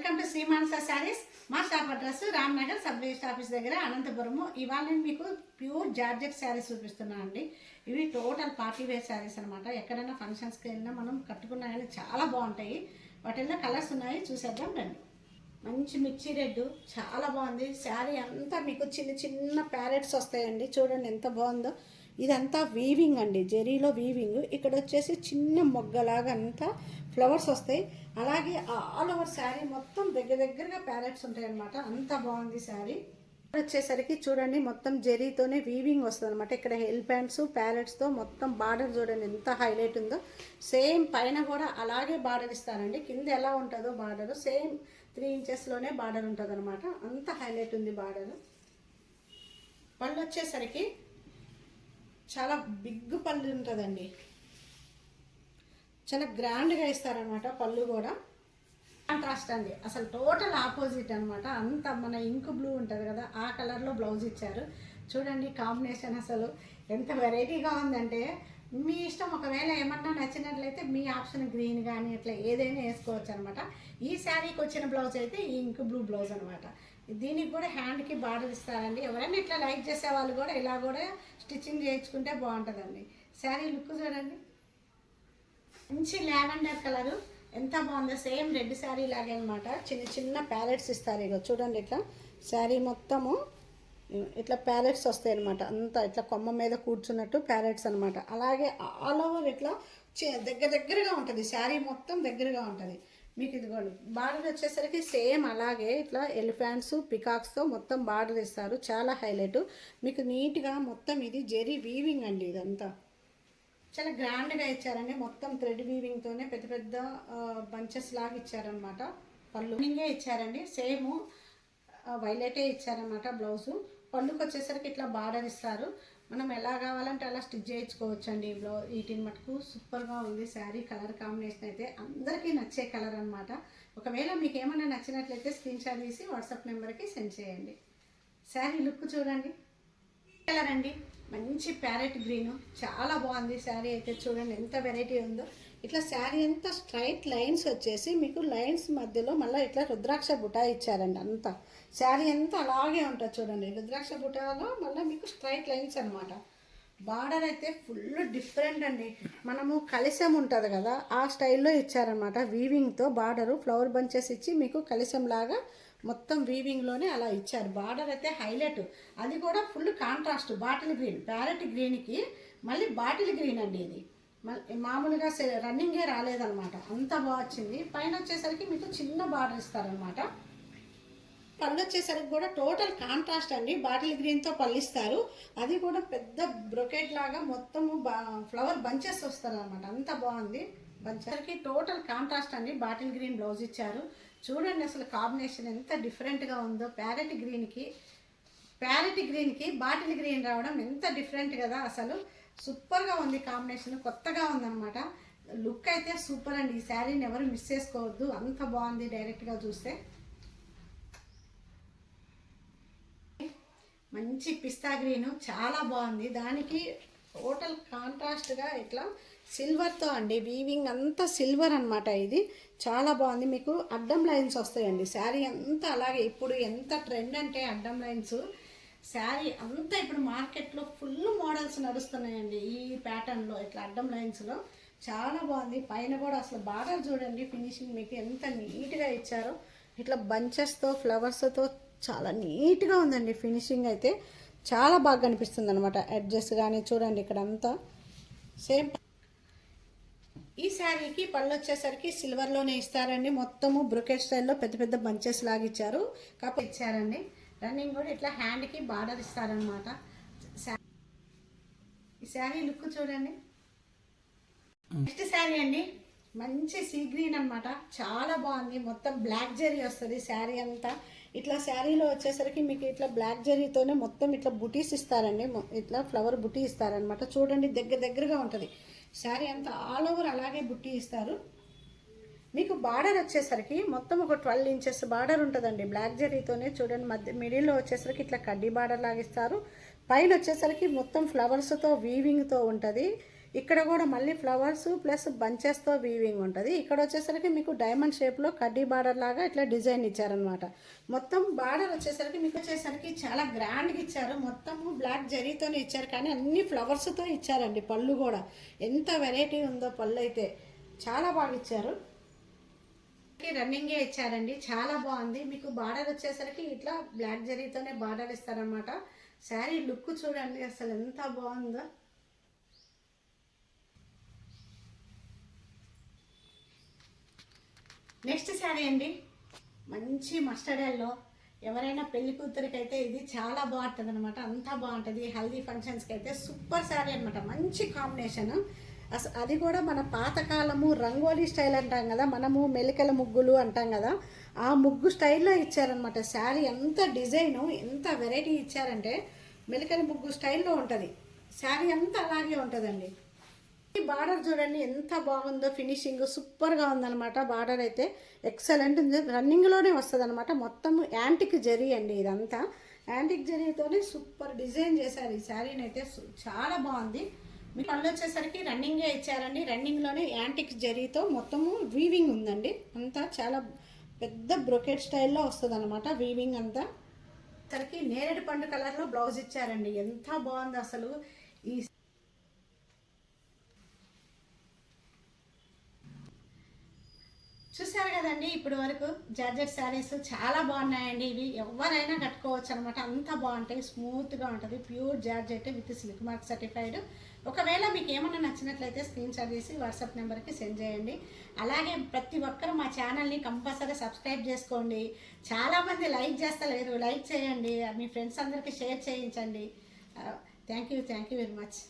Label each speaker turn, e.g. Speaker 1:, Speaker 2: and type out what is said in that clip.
Speaker 1: Welcome to శ్రీమానస saris. మా shop address Ramnagar sub register office దగ్గర అనంతపురము. ఇవాళ నేను మీకు ప్యూర్ జార్జెట్ శారీస్ చూపిస్తున్నాను అండి. ఇవి టోటల్ పార్టీ వేర్ శారీస్ అనమాట. ఎక్కడైనా ఫంక్షన్స్కి వెళ్ళినా మనం కట్టుకున్నా కానీ చాలా బాగుంటాయి. వాటిల్లో కలర్స్ ఉన్నాయి, చూసేద్దాం రండి. మంచి మిర్చి రెడ్ చాలా బాగుంది. శారీ అంతా మీకు చిన్న చిన్న ప్యారెట్స్ వస్తాయండి. చూడండి ఎంత బాగుందో. ఇదంతా వీవింగ్ అండి, జెరీలో వీవింగ్. ఇక్కడ వచ్చేసి చిన్న మొగ్గలాగా అంతా ఫ్లవర్స్ వస్తాయి. అలాగే ఆల్ ఓవర్ శారీ మొత్తం దగ్గరగా ప్యారెట్స్ ఉంటాయి అనమాట. అంత బాగుంది శారీ. వచ్చేసరికి చూడండి మొత్తం జెరీతోనే వీవింగ్ వస్తుంది అనమాట. ఇక్కడ హెల్ ప్యాంట్స్ ప్యారెట్స్తో మొత్తం బార్డర్ చూడండి ఎంత హైలైట్ ఉందో. సేమ్ పైన కూడా అలాగే బార్డర్ ఇస్తారండి. కింద ఎలా ఉంటుందో బార్డర్ సేమ్ 3 ఇంచెస్లోనే బార్డర్ ఉంటుంది అనమాట. అంత హైలైట్ ఉంది బార్డర్. పళ్ళు వచ్చేసరికి చాలా బిగ్ పళ్ళు ఉంటుందండి. చాలా గ్రాండ్గా ఇస్తారనమాట. పళ్ళు కూడా కాంట్రాస్ట్ అండి, అసలు టోటల్ ఆపోజిట్ అనమాట. అంత మన ఇంక్ బ్లూ ఉంటుంది కదా, ఆ కలర్లో బ్లౌజ్ ఇచ్చారు. చూడండి కాంబినేషన్ అసలు ఎంత వెరైటీగా ఉందంటే మీ ఇష్టం. ఒకవేళ ఏమన్నా నచ్చినట్లయితే మీ ఆప్షన్ గ్రీన్ కానీ ఇట్లా ఏదైనా వేసుకోవచ్చు అనమాట. ఈ శారీకి వచ్చిన బ్లౌజ్ అయితే ఈ ఇంక్ బ్లూ బ్లౌజ్ అనమాట. దీనికి కూడా హ్యాండ్కి బార్డర్ ఇస్తారండి. ఎవరైనా ఇట్లా లైక్ చేసే వాళ్ళు కూడా ఇలా కూడా స్టిచ్చింగ్ చేయించుకుంటే బాగుంటుందండి. శారీ లుక్ చూడండి, మంచి లావెండర్ కలరు ఎంత బాగుందో. సేమ్ రెడ్ శారీ లాగే అనమాట. చిన్న చిన్న ప్యారెట్స్ ఇస్తారు. ఇక చూడండి ఇట్లా శారీ మొత్తము ఇట్లా ప్యారెట్స్ వస్తాయి అనమాట. అంతా ఇట్లా కొమ్మ మీద కూర్చున్నట్టు ప్యారెట్స్ అనమాట. అలాగే ఆల్ ఓవర్ ఇట్లా దగ్గరగా ఉంటుంది. శారీ మొత్తం దగ్గరగా ఉంటుంది. మీకు ఇదిగోండి బార్డర్ వచ్చేసరికి సేమ్ అలాగే ఇట్లా ఎలిఫెంట్స్ పికాక్స్తో మొత్తం బార్డర్ ఇస్తారు. చాలా హైలైట్. మీకు నీట్గా మొత్తం ఇది జెరీ వీవింగ్ అండి. ఇదంతా చాలా గ్రాండ్గా ఇచ్చారండి. మొత్తం థ్రెడ్ వీవింగ్తోనే పెద్ద పెద్ద బంచెస్ లాగా ఇచ్చారనమాట. పళ్ళు ఇంగే ఇచ్చారండి. సేమ్ వైలెటే ఇచ్చారనమాట బ్లౌజు. పళ్ళుకి వచ్చేసరికి ఇట్లా బార్డర్ ఇస్తారు. మనం ఎలా కావాలంటే అలా స్టిచ్ చేయించుకోవచ్చు అండి. వీటిని మటుకు సూపర్గా ఉంది శారీ. కలర్ కాంబినేషన్ అయితే అందరికీ నచ్చే కలర్ అనమాట. ఒకవేళ మీకు ఏమైనా నచ్చినట్లయితే స్క్రీన్ షాట్ తీసి వాట్సాప్ నెంబర్కి సెండ్ చేయండి. శారీ లుక్ చూడండి. కలర్ అండి మంచి ప్యారెట్ గ్రీన్ చాలా బాగుంది. శారీ అయితే చూడండి ఎంత వెరైటీ ఉందో. ఇట్లా శారీ అంతా స్ట్రైట్ లైన్స్ వచ్చేసి మీకు లైన్స్ మధ్యలో మళ్ళీ ఇట్లా రుద్రాక్ష బుటా ఇచ్చారండి. అంతా శారీ అంతా అలాగే ఉంటుంది చూడండి. రుద్రాక్ష బుటాలో మళ్ళీ మీకు స్ట్రైట్ లైన్స్ అనమాట. బార్డర్ అయితే ఫుల్ డిఫరెంట్ అండి. మనము కలిసం ఉంటుంది కదా, ఆ స్టైల్లో ఇచ్చారనమాట. వీవింగ్తో బార్డరు ఫ్లవర్ బంచెస్ ఇచ్చి మీకు కలిసం లాగా మొత్తం వీవింగ్లోనే అలా ఇచ్చారు. బార్డర్ అయితే హైలైట్. అది కూడా full contrast bottle green. Parrot గ్రీన్కి మళ్ళీ బాటిల్ గ్రీన్ అండి. ఇది మామూలుగా రన్నింగే రాలేదనమాట. అంత బాగా వచ్చింది. పైన వచ్చేసరికి మీకు చిన్న బార్డర్ ఇస్తారనమాట. పళ్ళు వచ్చేసరికి కూడా టోటల్ కాంట్రాస్ట్ అండి. బాటిల్ గ్రీన్తో పళ్ళిస్తారు. అది కూడా పెద్ద బ్రొకెట్ లాగా మొత్తము ఫ్లవర్ బంచెస్ వస్తారు అనమాట. అంత బాగుంది. బంచెస్కి టోటల్ కాంట్రాస్ట్ అండి. బాటిల్ గ్రీన్ బ్లౌజ్ ఇచ్చారు. చూడండి అసలు కాంబినేషన్ ఎంత డిఫరెంట్గా ఉందో. ప్యారెట్ గ్రీన్కి బాటిల్ గ్రీన్ రావడం ఎంత డిఫరెంట్ కదా. అసలు సూపర్గా ఉంది కాంబినేషన్. కొత్తగా ఉందన్నమాట. లుక్ అయితే సూపర్ అండి. ఈ శారీని ఎవరు మిస్ చేసుకోవద్దు. అంత బాగుంది డైరెక్ట్గా చూస్తే. మంచి పిస్తా గ్రీను చాలా బాగుంది. దానికి టోటల్ కాంట్రాస్ట్గా ఇట్లా సిల్వర్తో అండి. వీవింగ్ అంతా సిల్వర్ అనమాట. ఇది చాలా బాగుంది. మీకు అడ్డం లైన్స్ వస్తాయండి. శారీ అంతా అలాగే. ఇప్పుడు ఎంత ట్రెండ్ అంటే అడ్డం లైన్స్ శారీ అంతా ఇప్పుడు మార్కెట్లో ఫుల్ మోడల్స్ నడుస్తున్నాయండి. ఈ ప్యాటర్న్లో ఇట్లా అడ్డం లైన్స్లో చాలా బాగుంది. పైన కూడా అసలు బార్డర్ చూడండి ఫినిషింగ్ మీకు ఎంత నీట్గా ఇచ్చారో. ఇట్లా బంచెస్తో ఫ్లవర్స్తో చాలా నీట్గా ఉందండి. ఫినిషింగ్ అయితే చాలా బాగా కనిపిస్తుంది అనమాట. అడ్జస్ట్ కానీ చూడండి ఇక్కడ అంతా సేమ్. ఈ శారీకి పళ్ళు వచ్చేసరికి సిల్వర్లోనే ఇస్తారండి. మొత్తము బ్రొకెట్ స్టైల్లో పెద్ద పెద్ద బంచెస్ లాగా ఇచ్చారు. కాకపోతే ఇచ్చారండి. రన్నింగ్ కూడా ఇట్లా హ్యాండ్కి బార్డర్ ఇస్తారనమాట. ఈ శారీ లుక్ చూడండి. నెక్స్ట్ శారీ అండి మంచి సీ గ్రీన్ అనమాట. చాలా బాగుంది. మొత్తం బ్లాక్ జెరీ వస్తుంది శారీ అంతా. ఇట్లా శారీలో వచ్చేసరికి మీకు ఇట్లా బ్లాక్ జెరీతోనే మొత్తం ఇట్లా బుటీస్ ఇస్తారండి. ఇట్లా ఫ్లవర్ బుటీ ఇస్తారనమాట. చూడండి దగ్గరగా ఉంటుంది శారీ అంతా. ఆల్ ఓవర్ అలాగే బుట్టి ఇస్తారు. మీకు బార్డర్ వచ్చేసరికి మొత్తం ఒక 12 ఇంచెస్ బార్డర్ ఉంటుందండి. బ్లాక్ జెరీతోనే చూడండి. మిడిల్లో వచ్చేసరికి ఇట్లా కడ్డీ బార్డర్ లాగిస్తారు. పైన వచ్చేసరికి మొత్తం ఫ్లవర్స్తో వీవింగ్తో ఉంటుంది. ఇక్కడ కూడా మళ్ళీ ఫ్లవర్స్ ప్లస్ బంచెస్తో వీవింగ్ ఉంటుంది. ఇక్కడ వచ్చేసరికి మీకు డైమండ్ షేప్లో కడ్డీ బార్డర్ లాగా ఇట్లా డిజైన్ ఇచ్చారనమాట. మొత్తం బార్డర్ వచ్చేసరికి మీకు వచ్చేసరికి చాలా గ్రాండ్గా ఇచ్చారు. మొత్తము బ్లాక్ జరీతోనే ఇచ్చారు, కానీ అన్ని ఫ్లవర్స్తో ఇచ్చారండి. పళ్ళు కూడా ఎంత వెరైటీ ఉందో, పళ్ళు అయితే చాలా బాగా ఇచ్చారు. రన్నింగే ఇచ్చారండి, చాలా బాగుంది. మీకు బార్డర్ వచ్చేసరికి ఇట్లా బ్లాక్ జరీతోనే బార్డర్ ఇస్తారనమాట. శారీ లుక్ చూడండి అసలు ఎంత బాగుందో. నెక్స్ట్ శారీ అండి, మంచి మస్టర్డ్ ఎల్లో. ఎవరైనా పెళ్లి కూతురికి అయితే ఇది చాలా బాగుంటుంది అనమాట, అంతా బాగుంటుంది. హల్దీ ఫంక్షన్స్కి అయితే సూపర్ శారీ అనమాట, మంచి కాంబినేషన్. అది కూడా మన పాతకాలము రంగోలీ స్టైల్ అంటాం కదా, మనము మెలికల ముగ్గులు అంటాం కదా, ఆ ముగ్గు స్టైల్లో ఇచ్చారనమాట. శారీ ఎంత డిజైను, ఎంత వెరైటీ ఇచ్చారంటే మెలికల ముగ్గు స్టైల్లో ఉంటుంది. శారీ అంతా అలాగే ఉంటుందండి. ఈ బార్డర్ చూడండి ఎంత బాగుందో, ఫినిషింగ్ సూపర్గా ఉందన్నమాట. బార్డర్ అయితే ఎక్సలెంట్ ఉంది, రన్నింగ్లోనే వస్తుంది అనమాట. మొత్తం యాంటిక్ జరీ అండి, ఇదంతా యాంటిక్ జరీతోనే సూపర్ డిజైన్ చేశారు. ఈ శారీని అయితే చాలా బాగుంది. మీ పళ్ళు వచ్చేసరికి రన్నింగే ఇచ్చారండి, రన్నింగ్లోనే యాంటిక్ జరీతో మొత్తము వీవింగ్ ఉందండి. అంతా చాలా పెద్ద బ్రొకెట్ స్టైల్లో వస్తుంది అనమాట వీవింగ్ అంతా. సరికి నేరేడు పండు కలర్లో బ్లౌజ్ ఇచ్చారండి, ఎంత బాగుంది అసలు. ఈ చూసారు కదండి ఇప్పటి వరకు జార్జెట్ శారీస్ చాలా బాగున్నాయండి. ఇవి ఎవరైనా కట్టుకోవచ్చు అనమాట, అంత బాగుంటాయి, స్మూత్గా ఉంటుంది. Pure georgette with silk mark certified. ఒకవేళ మీకు ఏమన్నా నచ్చినట్లయితే స్క్రీన్ షాట్ చేసి వాట్సాప్ నెంబర్కి సెండ్ చేయండి. అలాగే ప్రతి ఒక్కరు మా ఛానల్ని కంపల్సరీ సబ్స్క్రైబ్ చేసుకోండి. చాలామంది లైక్ చేస్తలేరు, లైక్ చేయండి, మీ ఫ్రెండ్స్ అందరికీ షేర్ చేయించండి. Thank you very much.